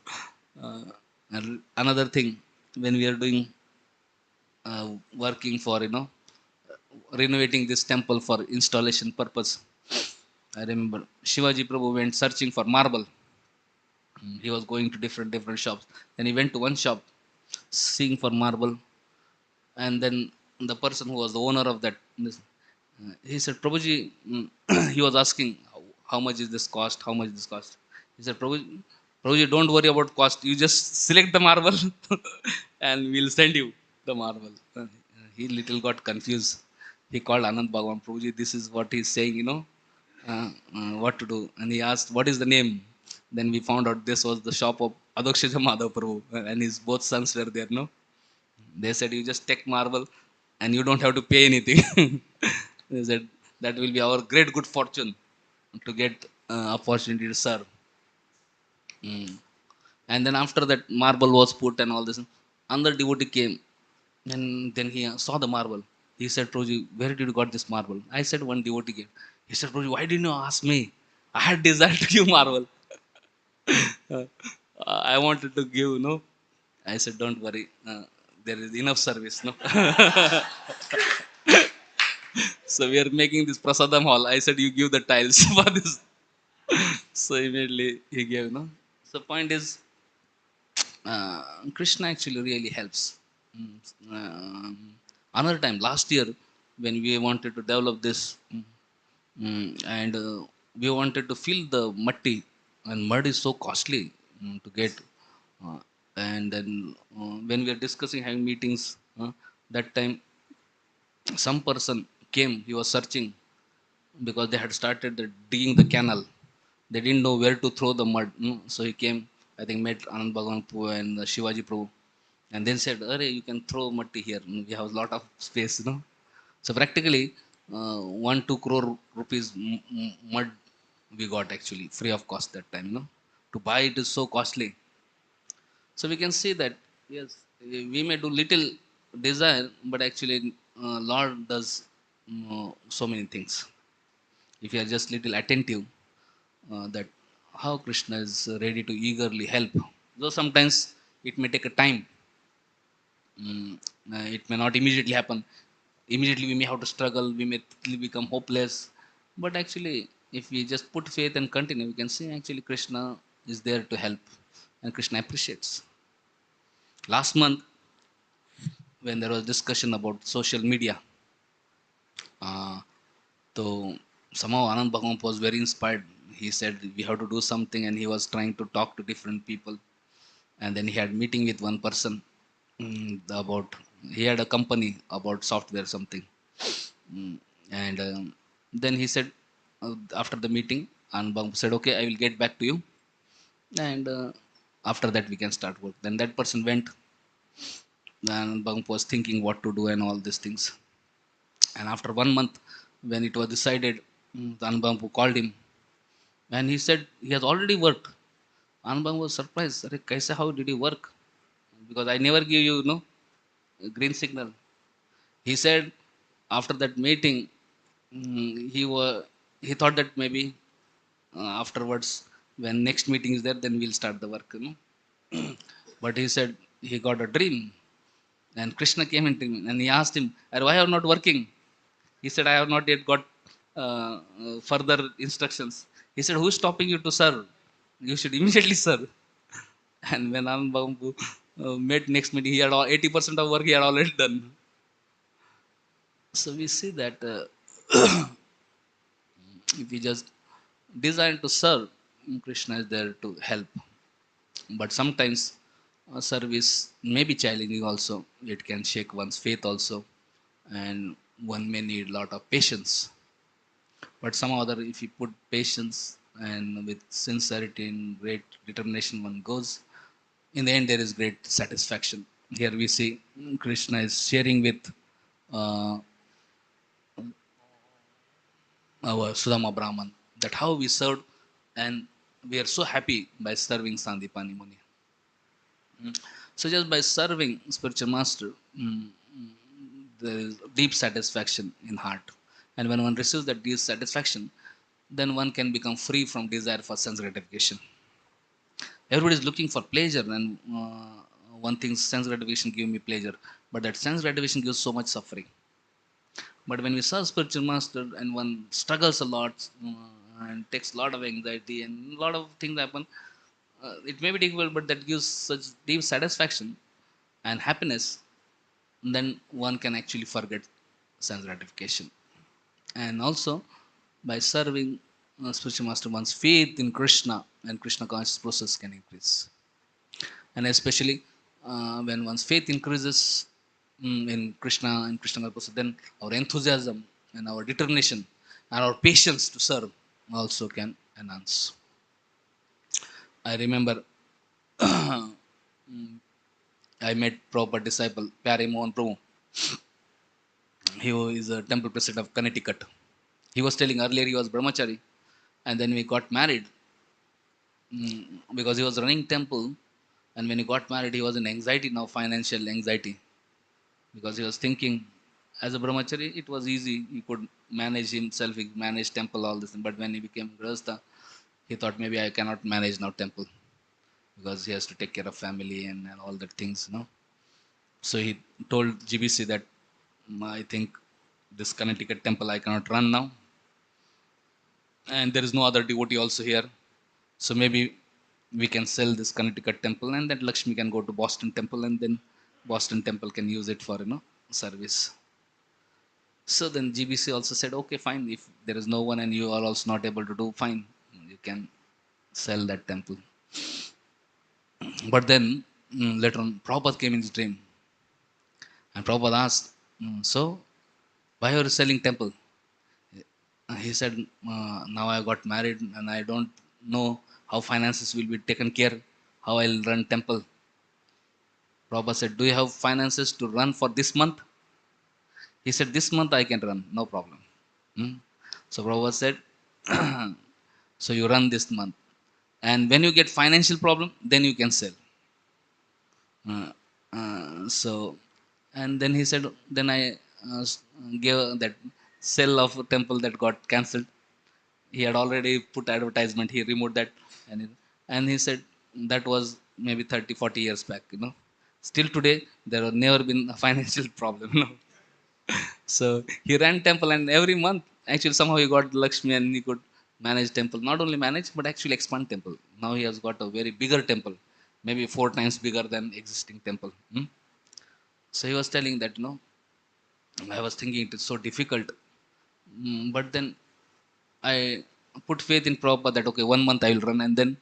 and another thing, when we are doing working for, you know, renovating this temple for installation purpose, I remember Shivaji Prabhu went searching for marble. He was going to different shops. Then he went to one shop, seeing for marble, and then the person who was the owner of that, he said, Prabhuji, he was asking, how much is this cost? How much is this cost? He said, Prabhuji, don't worry about cost. You just select the marble and we'll send you the marble. He little got confused. He called Anand Bhagwan, Prabhuji, this is what he's saying, you know, what to do. And he asked, what is the name? Then we found out this was the shop of Adokshaja Madhav Prabhu and his both sons were there, no? They said, you just take marble and you don't have to pay anything. They said, that will be our great good fortune to get opportunity to serve. Mm. And then after that marble was put and all this, another devotee came and then he saw the marble. He said, Prabhuji, where did you got this marble? I said, one devotee came. He said, Prabhuji, why didn't you ask me? I had desire to give marble. I wanted to give, no. I said, don't worry. There is enough service, no. So we are making this prasadam hall. I said, you give the tiles for this. So immediately he gave, no. So point is, Krishna actually really helps. Mm, um, Another time, last year, when we wanted to develop this, and we wanted to fill the muddy, and mud is so costly to get. Uh, and then when we are discussing, having meetings, that time some person came, he was searching because they had started digging the canal. They didn't know where to throw the mud. So he came, I think, met Anand Bhagwan Prabhu and Shivaji Prabhu, and then said, Arey, you can throw mud here. We have a lot of space, you know. So practically, 1-2 crore rupees mud we got actually free of cost that time, you know. To buy it is so costly. So we can see that, yes, we may do little desire, but actually, Lord does so many things. If you are just little attentive, that how Krishna is ready to eagerly help. Though sometimes it may take a time. Mm, it may not immediately happen. Immediately we may have to struggle, we may become hopeless. But actually, if we just put faith and continue, we can see actually Krishna is there to help and Krishna appreciates. Last month, when there was discussion about social media, uh, so somehow Anand Bhagavan was very inspired. He said we have to do something, and he was trying to talk to different people. And then he had meeting with one person about he had a company about software something. Mm, and then he said after the meeting, Anbam said, "Okay, I will get back to you, and after that we can start work." Then that person went, and Anbam was thinking what to do and all these things. And after 1 month, when it was decided, Anbam called him, and he said he has already worked. Anbam was surprised. "Arey, kaise, how did he work? Because I never give you, green signal." He said after that meeting, he thought that maybe afterwards, when next meeting is there, then we'll start the work. But he said he got a dream, and Krishna came into him and he asked him, "Why are you not working?" He said, "I have not yet got further instructions." He said, "Who is stopping you to serve? You should immediately serve." And when Anand Bambu met next meeting, he had all 80% of work he had already done. So we see that if we just design to serve, Krishna is there to help. But sometimes service may be challenging also. It can shake one's faith also, and one may need a lot of patience. But somehow other, if you put patience and with sincerity and great determination, one goes. In the end, there is great satisfaction. Here we see Krishna is sharing with uh, our Sudama Brahman that how we served, and we are so happy by serving Sandipani Muni. So just by serving spiritual master, there is deep satisfaction in heart. And when one receives that deep satisfaction, then one can become free from desire for sense gratification. Everybody is looking for pleasure, and one thinks sense gratification give me pleasure, but that sense gratification gives so much suffering. But when we serve spiritual master and one struggles a lot and takes a lot of anxiety and a lot of things happen, it may be difficult, but that gives such deep satisfaction and happiness, then one can actually forget sense gratification. And also, by serving spiritual master, one's faith in Krishna and Krishna conscious process can increase. And especially when one's faith increases in Krishna and Krishna conscious process, then our enthusiasm and our determination and our patience to serve also can enhance. I remember I met proper disciple, Pyare Mohan Prabhu. He is a temple president of Connecticut. He was telling earlier he was brahmachari, and then we got married because he was running temple. And when he got married, he was in anxiety now, financial anxiety, because he was thinking, as a brahmachari, it was easy. He could manage himself, he managed temple, all this. But when he became grahastha, he thought maybe I cannot manage now temple because he has to take care of family and all that things. So he told GBC that I think this Connecticut temple I cannot run now, and there is no other devotee also here. So maybe we can sell this Connecticut temple, and then Lakshmi can go to Boston temple, and then Boston temple can use it for service. So then GBC also said, okay, fine. If there is no one and you are also not able to do, fine, you can sell that temple. But then later on, Prabhupada came in his dream, and Prabhupada asked, so why are you selling temple? He said, now I got married and I don't know how finances will be taken care, how I'll run temple. Prabhupada said, do you have finances to run for this month? He said, this month I can run, no problem. Hmm? So Prabhupada said, so you run this month. And when you get financial problem, then you can sell. Uh, so, and then he said, then I gave that sale of temple that got cancelled. He had already put advertisement, he removed that. And he said that was maybe 30, 40 years back, Still today, there have never been a financial problem. So he ran temple, and every month, actually, somehow he got Lakshmi and he could manage temple. Not only manage, but actually expand temple. Now he has got a very bigger temple, maybe 4 times bigger than existing temple. So he was telling that, I was thinking it is so difficult. But then I put faith in Prabhupada that, okay, 1 month I will run, and then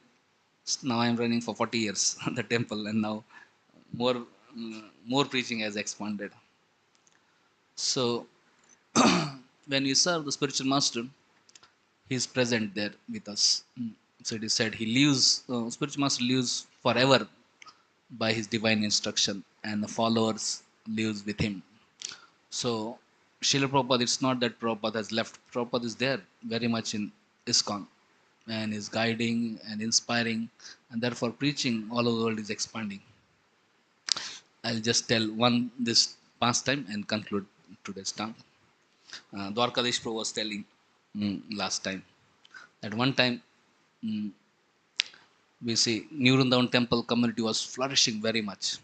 now I am running for 40 years the temple, and now more, more preaching has expanded. So when we serve the spiritual master, he is present there with us. So it is said he lives, spiritual master lives forever by his divine instruction, and the followers lives with him. So Srila Prabhupada, it's not that Prabhupada has left. Prabhupada is there very much in ISKCON, and is guiding and inspiring, and therefore preaching all over the world is expanding. I'll just tell one this pastime and conclude today's talk. Dwarkadish Prabhu was telling last time that one time, mm, we see Newtown temple community was flourishing very much,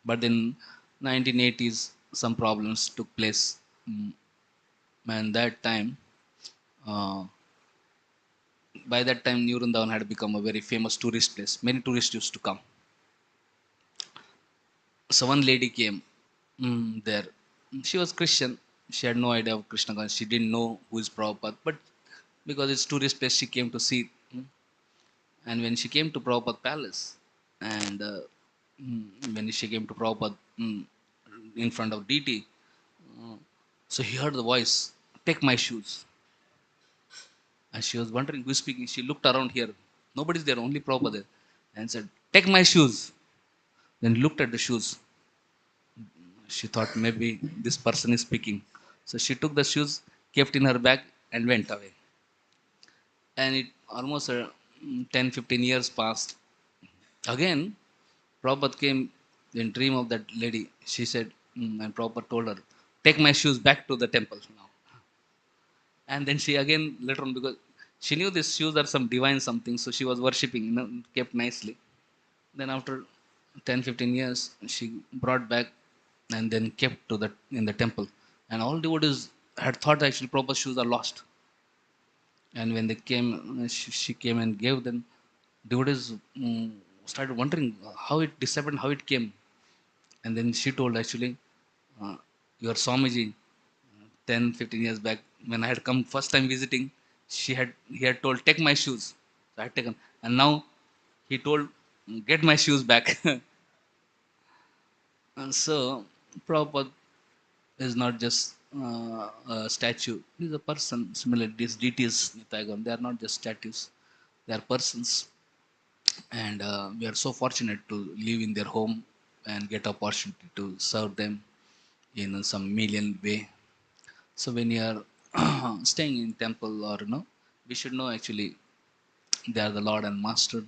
but in 1980s some problems took place, mm, and that time, uh, by that time Newtown had become a very famous tourist place. Many tourists used to come. So one lady came there. She was Christian. She had no idea of Krishna consciousness. She didn't know who is Prabhupada, but because it's tourist place, she came to see. And when she came to Prabhupada palace, and when she came to Prabhupada, in front of deity, uh, so he heard the voice, "Take my shoes." And she was wondering who is speaking. She looked around here. Nobody's there, only Prabhupada there, and said, "Take my shoes." Then looked at the shoes. She thought maybe this person is speaking. So she took the shoes, kept in her bag, and went away. And it almost 10, 15 years passed. Again, Prabhupada came in dream of that lady. She said, and Prabhupada told her, "Take my shoes back to the temple now." And then she again later on, because she knew these shoes are some divine something, so she was worshipping, kept nicely. Then after 10, 15 years, she brought back and then kept to the in the temple. And all devotees had thought actually Prabhupada's shoes are lost. And when they came, she came and gave them. Devotees started wondering how it disappeared, how it came. And then she told actually, your Swamiji, 10, 15 years back, when I had come first time visiting, he had told, "Take my shoes." So I had taken. And now he told, "Get my shoes back." And so Prabhupada is not just a statue. He is a person. Similarly, these deities, they are not just statues. They are persons. And we are so fortunate to live in their home and get opportunity to serve them in some million way. So when you are staying in temple, or we should know actually they are the Lord and Master.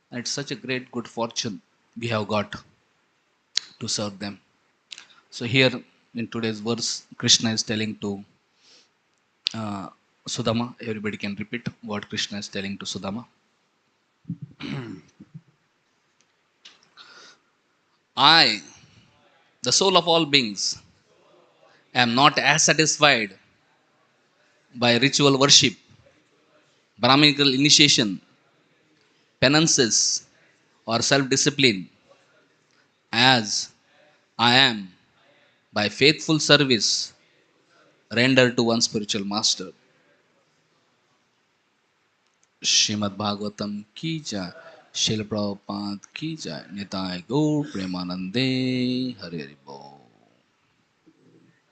And it's such a great good fortune we have got to serve them. So here in today's verse, Krishna is telling to Sudama. Everybody can repeat what Krishna is telling to Sudama. I, the soul of all beings, am not as satisfied by ritual worship, Brahminical initiation, penances, or self discipline as I am by faithful service rendered to one spiritual master. Srimad Bhagvatam ki jai, Srila Prabhupada ki jai, Nitai Gaur Premanande, Hari Hari Bol.